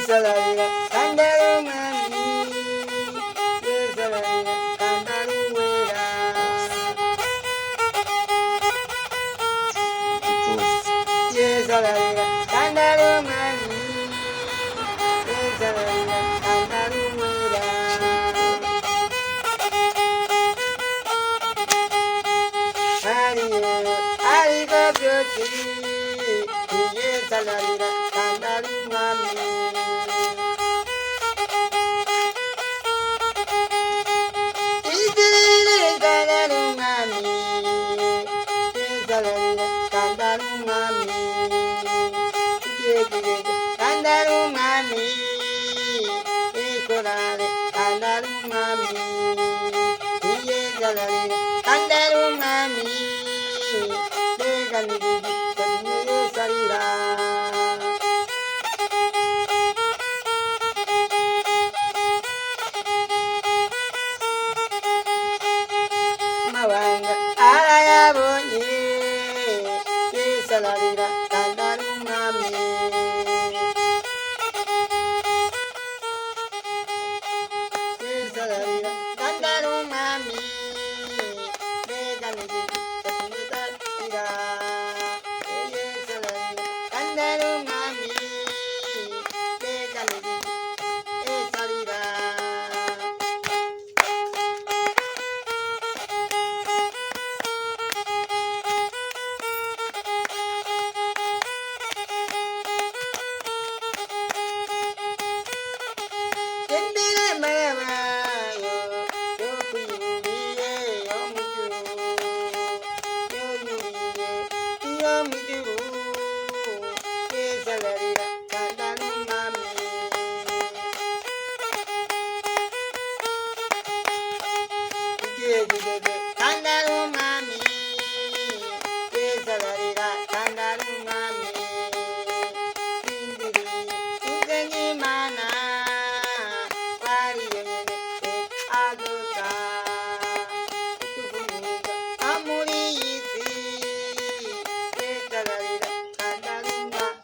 salarira kandaru mami ye salarira kandaru wera ye salarira kandaru mami ye salarira kandaru wera Hari go beauty ye salarira kandaru mami Mawanga ayabonye yesalarira kandaru mami yesalarira kandaru mami beganigi katinda yesalarira kandaru mami beganigi yesalarira Kandaru mami, yesalarira kandaru mami, indiri uzengi mana, wari yene adoka, tukumunga amuri isi, yesalarira kandaru mami.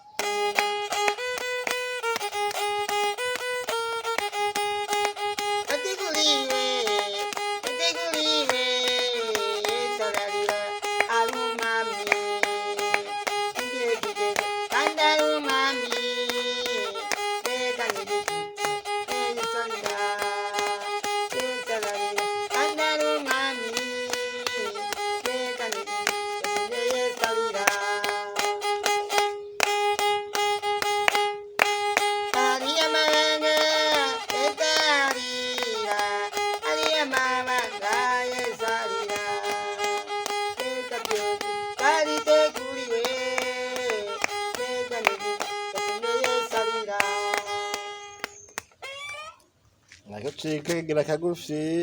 Nako cike gira kagufi